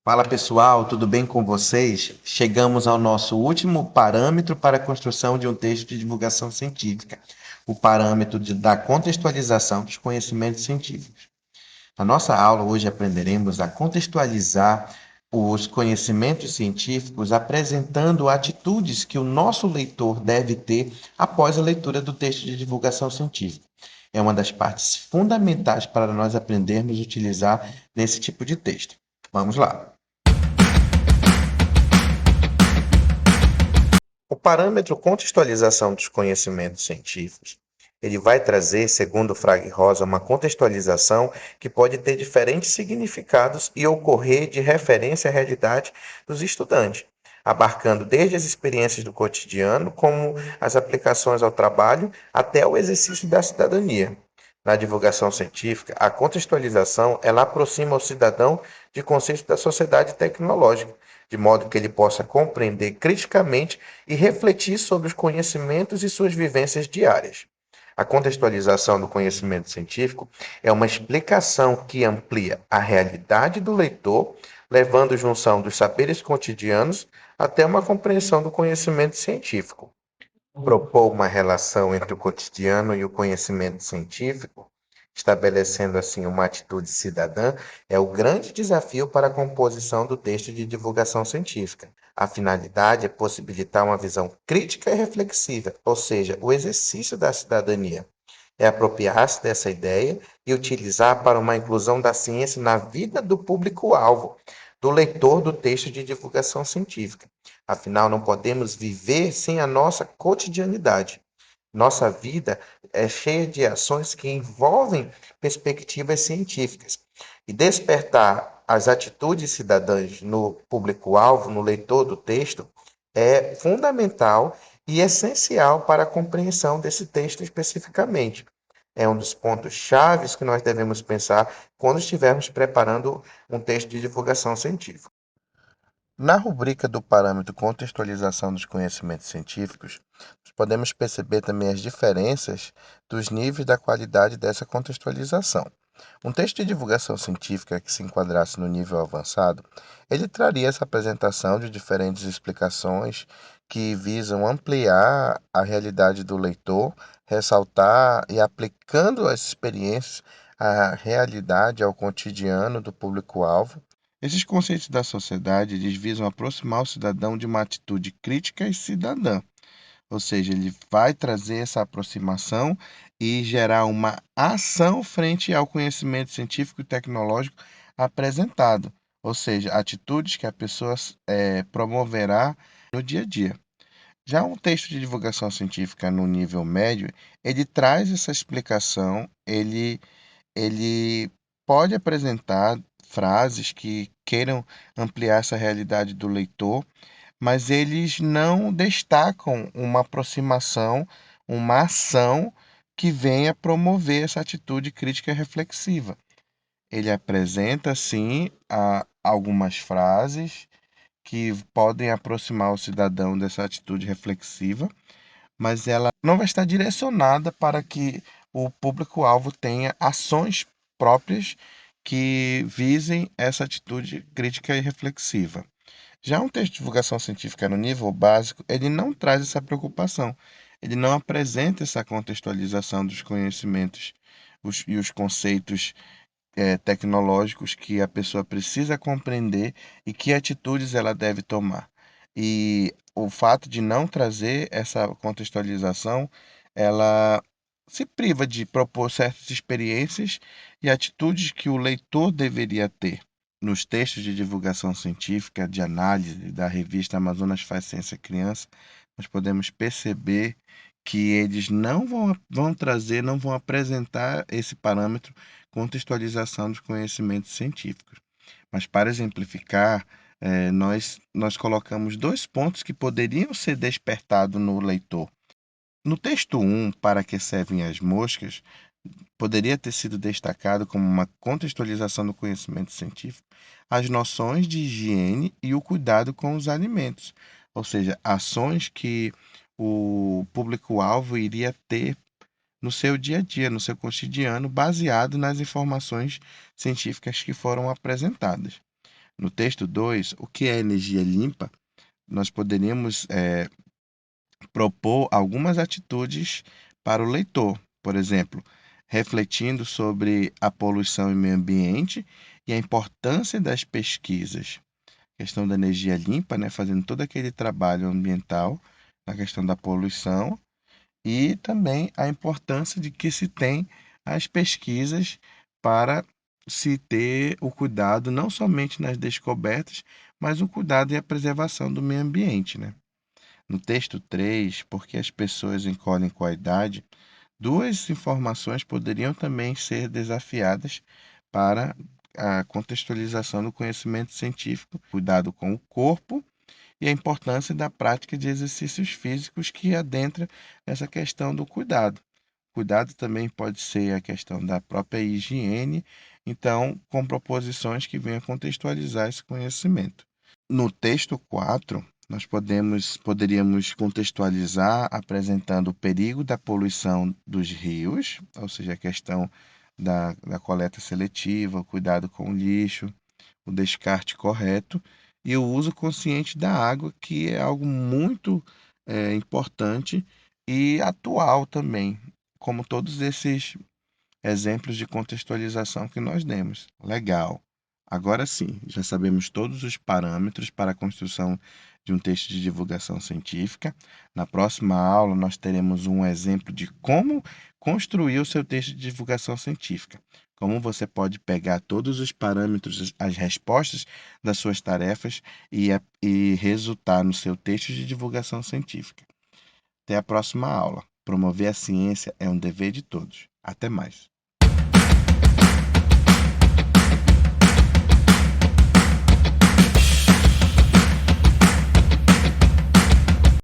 Fala pessoal, tudo bem com vocês? Chegamos ao nosso último parâmetro para a construção de um texto de divulgação científica, o parâmetro da contextualização dos conhecimentos científicos. Na nossa aula hoje aprenderemos a contextualizar os conhecimentos científicos apresentando atitudes que o nosso leitor deve ter após a leitura do texto de divulgação científica. É uma das partes fundamentais para nós aprendermos a utilizar nesse tipo de texto. Vamos lá. O parâmetro contextualização dos conhecimentos científicos, ele vai trazer, segundo Frag Rosa, uma contextualização que pode ter diferentes significados e ocorrer de referência à realidade dos estudantes, abarcando desde as experiências do cotidiano, como as aplicações ao trabalho, até o exercício da cidadania. Na divulgação científica, a contextualização ela aproxima o cidadão de conceitos da sociedade tecnológica, de modo que ele possa compreender criticamente e refletir sobre os conhecimentos e suas vivências diárias. A contextualização do conhecimento científico é uma explicação que amplia a realidade do leitor, levando junção dos saberes cotidianos até uma compreensão do conhecimento científico. Propor uma relação entre o cotidiano e o conhecimento científico, estabelecendo assim uma atitude cidadã, é o grande desafio para a composição do texto de divulgação científica. A finalidade é possibilitar uma visão crítica e reflexiva, ou seja, o exercício da cidadania. É apropriar-se dessa ideia e utilizar para uma inclusão da ciência na vida do público-alvo, do leitor do texto de divulgação científica. Afinal, não podemos viver sem a nossa cotidianidade. Nossa vida é cheia de ações que envolvem perspectivas científicas. E despertar as atitudes cidadãs no público-alvo, no leitor do texto, é fundamental e essencial para a compreensão desse texto especificamente. É um dos pontos chaves que nós devemos pensar quando estivermos preparando um texto de divulgação científica. Na rubrica do parâmetro contextualização dos conhecimentos científicos, nós podemos perceber também as diferenças dos níveis da qualidade dessa contextualização. Um texto de divulgação científica que se enquadrasse no nível avançado, ele traria essa apresentação de diferentes explicações que visam ampliar a realidade do leitor, ressaltar e aplicando as experiências à realidade, ao cotidiano do público-alvo. Esses conceitos da sociedade eles visam aproximar o cidadão de uma atitude crítica e cidadã, ou seja, ele vai trazer essa aproximação e gerar uma ação frente ao conhecimento científico e tecnológico apresentado, ou seja, atitudes que a pessoa promoverá no dia a dia. Já um texto de divulgação científica no nível médio, ele traz essa explicação, ele pode apresentar frases que queiram ampliar essa realidade do leitor, mas eles não destacam uma aproximação, uma ação que venha promover essa atitude crítica e reflexiva. Ele apresenta, sim, algumas frases que podem aproximar o cidadão dessa atitude reflexiva, mas ela não vai estar direcionada para que o público-alvo tenha ações próprias que visem essa atitude crítica e reflexiva. Já um texto de divulgação científica no nível básico, ele não traz essa preocupação, ele não apresenta essa contextualização dos conhecimentos e os conceitos tecnológicos que a pessoa precisa compreender e que atitudes ela deve tomar. E o fato de não trazer essa contextualização, ela se priva de propor certas experiências e atitudes que o leitor deveria ter. Nos textos de divulgação científica, de análise da revista Amazonas Faz Ciência Criança, nós podemos perceber que eles não vão trazer, não vão apresentar esse parâmetro contextualização dos conhecimentos científicos. Mas, para exemplificar, nós colocamos dois pontos que poderiam ser despertados no leitor. No texto 1, Para que servem as moscas, poderia ter sido destacado como uma contextualização do conhecimento científico as noções de higiene e o cuidado com os alimentos, ou seja, ações que o público-alvo iria ter no seu dia a dia, no seu cotidiano, baseado nas informações científicas que foram apresentadas. No texto 2, o que é energia limpa? Nós poderíamos propor algumas atitudes para o leitor, por exemplo, refletindo sobre a poluição e meio ambiente e a importância das pesquisas. Questão da energia limpa, né, fazendo todo aquele trabalho ambiental na questão da poluição e também a importância de que se tem as pesquisas para se ter o cuidado não somente nas descobertas, mas o cuidado e a preservação do meio ambiente, né? No texto 3, porque as pessoas encolhem com a idade, duas informações poderiam também ser desafiadas para a contextualização do conhecimento científico, cuidado com o corpo e a importância da prática de exercícios físicos que adentra essa questão do cuidado. Cuidado também pode ser a questão da própria higiene, então, com proposições que venham contextualizar esse conhecimento. No texto 4, poderíamos contextualizar apresentando o perigo da poluição dos rios, ou seja, a questão da coleta seletiva, o cuidado com o lixo, o descarte correto e o uso consciente da água, que é algo muito importante e atual também, como todos esses exemplos de contextualização que nós demos. Legal. Agora sim, já sabemos todos os parâmetros para a construção de um texto de divulgação científica. Na próxima aula, nós teremos um exemplo de como construir o seu texto de divulgação científica. Como você pode pegar todos os parâmetros, as respostas das suas tarefas e resultar no seu texto de divulgação científica. Até a próxima aula. Promover a ciência é um dever de todos. Até mais.